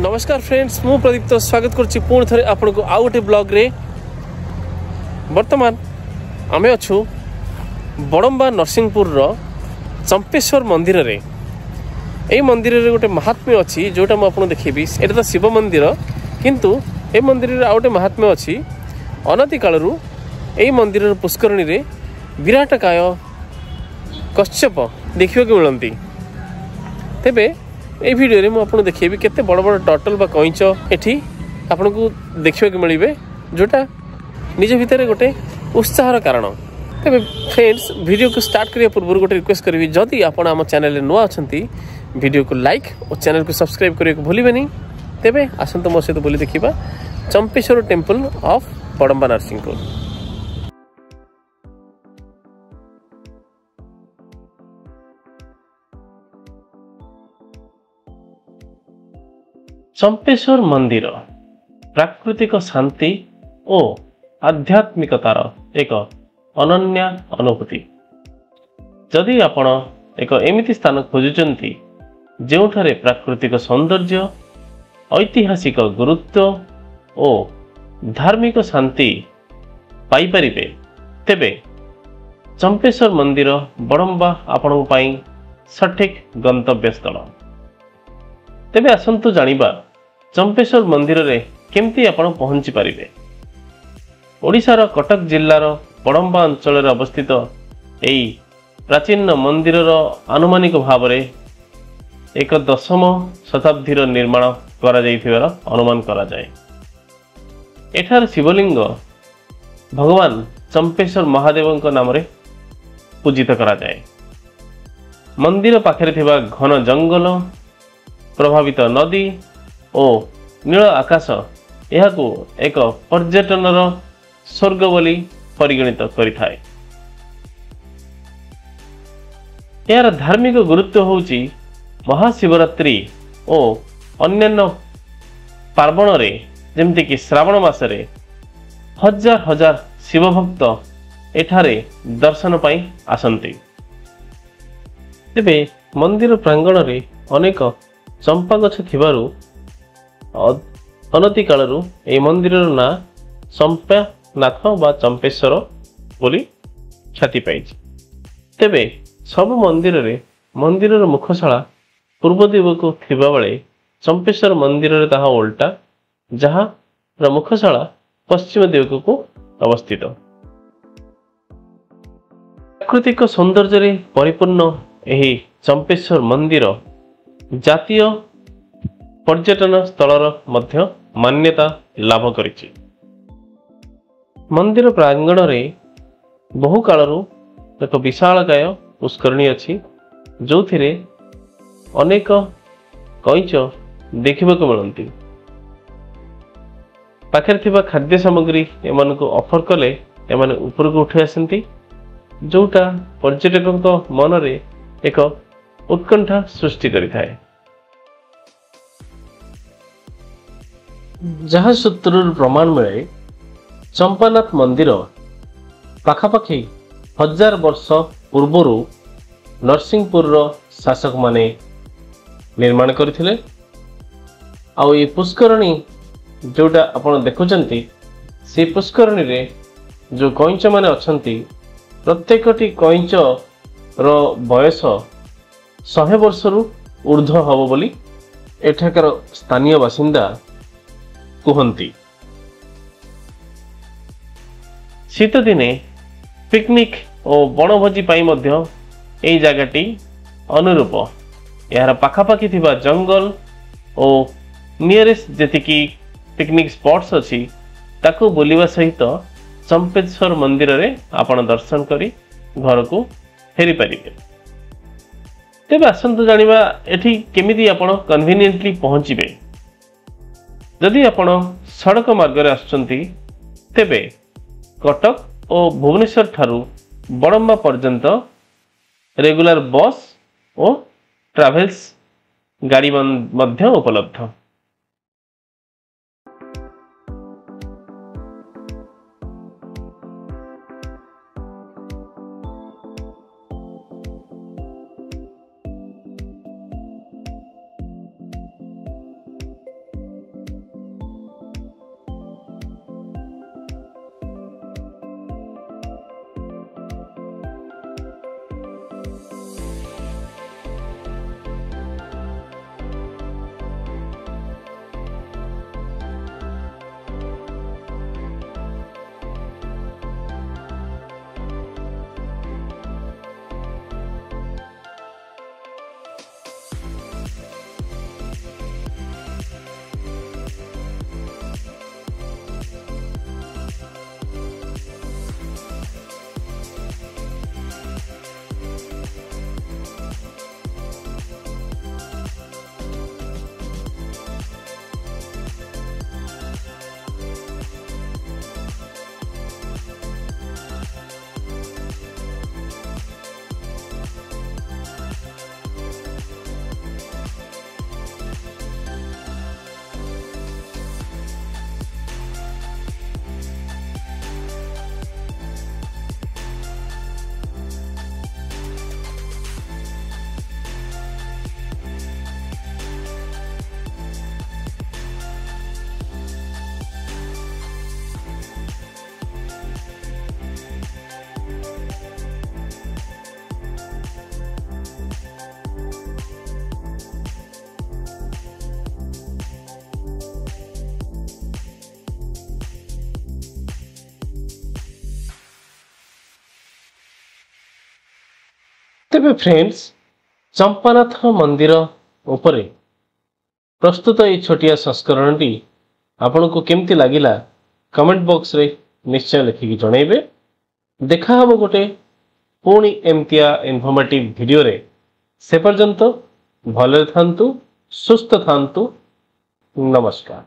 नमस्कार फ्रेंड्स, मु प्रदीप्त स्वागत करुच्ची पुणी थे आपन को आउ गोटे ब्लॉग रे। वर्तमान आमे अच्छु बड़म्बा नरसिंहपुर रो चंपेश्वर मंदिर रे। ए मंदिर रे गोटे महात्म्य अच्छी जोटा मु आपन देखेबी। एटा तो शिव मंदिर, किंतु ए मंदिर रे आउ गोटे महात्म्य अच्छी। अनति कालरू ए मंदिर रो पुष्करणी रे विराटकाय कश्यप देखियो के मिलंती। तेबे ए वीडियो रे मु आपन देखेबी केते बड़ बड़ टर्टल बा कइंच एठी आपन को देखियो के मिलिबे, जोटा निज भितर गोटे उत्साहर कारण। तेबे फ्रेंड्स, वीडियो को स्टार्ट करिया पूर्व गोटे रिक्वेस्ट करबी, जदि आपन हम चैनल रे नुआ अछंती वीडियो को लाइक और चैनल को सब्सक्राइब करिया को भूलिबेनी। तेबे आसंत मो सहित बोली देखिबा चंपेश्वर टेम्पल ऑफ बड़म्बा नरसिंहपुर। चंपेश्वर मंदिर प्राकृतिक शांति और आध्यात्मिकतार एक अनन्य अनुभूति। जदि आपण एक एमिति स्थान खोजुचंती जोठारे प्राकृतिक सौंदर्य, ऐतिहासिक गुरुत्व और धार्मिक शांति पाई परिबे, तेबे चंपेश्वर मंदिर बड़म्बा आपण पाई सठिक गंतव्य स्थल। तेबे आसंतु जानिबा चंपेश्वर मंदिर रे केमती आपण पहुंची पारिबे। ओडिशार कटक जिल्लार बड़म्बा अंचल रे अवस्थित एई प्राचीन मंदिर आनुमानिक भाव रे एक 10वीं शताब्दी निर्माण करा जाइथिबार अनुमान करा जाए। एठार शिवलिंग भगवान चंपेश्वर महादेव नाम रे पूजित करा जाए। मंदिर पाखरे थिबा घन जंगल, प्रभावित नदी और नील आकाश यहाकू एक पर्यटनर स्वर्ग बोली परिगणित करिथाए। यार धार्मिक गुरुत्व होउची महाशिवरात्रि और अन्यान्य पार्वण रे, जेमति कि श्रावण मासरे हजार हजार शिव भक्त एठारे दर्शन पाई आसंती। तेबे मंदिर प्रांगण रे अनेक चंपा गछ थिबारु अनति कालरू ए मंदिर ना चंपानाथ बा चंपेश्वर बोली ख्याति पाइछि। तेबे सब मंदिर रे मंदिरर मुखशाला पूर्व दिग को थिबा बेले चंपेश्वर मंदिर रे ताहा उल्टा, जहाँ मुखशाला पश्चिम दिग को अवस्थित। प्राकृतिक सौंदर्य रे परिपूर्ण एही चंपेश्वर मंदिर जातीय पर्यटन स्थलर मध्य मान्यता लाभ करिछि। मंदिर प्रांगण रे बहु कालरू एक विशालकाय पुष्करणी अछि, जोथिरे अनेक कइंच देखिबा को मिलंती। पाखरे थिबा खाद्य सामग्री एमान को ऑफर कले एमान ऊपर को उठी आसंती, जोटा पर्यटकक मन रे एक उत्कंठा सृष्टि करिथाए। जहाँ सूत्र प्रमाण मिले चंपानाथ मंदिर पाखापाखि 1000 वर्ष पूर्वर नरसिंहपुर शासक माने निर्माण करथिले। आउ ये पुष्करणी जोटा आपण देखुचंती, से पुष्करणी रे जो कइंच माने अछंती, प्रत्येकटी कइंच रो बयस 100 वर्षरु ऊर्ध्व हबो बोली एठाकर स्थानीय बासिंदा कुहंती। शीत दिने पिकनिक और बनभोजी पाई मध्य एई जागाटी अनुरूप। यार पाखापाखि थिबा जंगल और नियरेस्ट जेतिकी पिकनिक स्पॉट्स अछि ताकू बुलिबा सहित चंपेश्वर मंदिर रे आपण दर्शन करी घर को फेरी पारिबे। तेबे आसंतु जानिबा एठी केमिति आपण कन्वीनियंटली पहुंचीबे। जदि आपण सड़क मार्ग रे आछंती, तेबे कटक और भुवनेश्वर ठारू बड़म्बा पर्यंत रेगुलर बस और ट्रावेल्स गाड़ी मध्य उपलब्ध। तेबे फ्रेंड्स चंपानाथ मंदिर उपरे प्रस्तुत ये छोटिया संस्करण आपण को केमती लगिला कमेंट बॉक्स रे निश्चय लिखिकी जनइबे। देखा हम गोटे पुणी एमतिया इनफॉर्मेटिव वीडियो रे, से पर्यंत भले थांतु, सुस्थ थांतु। नमस्कार।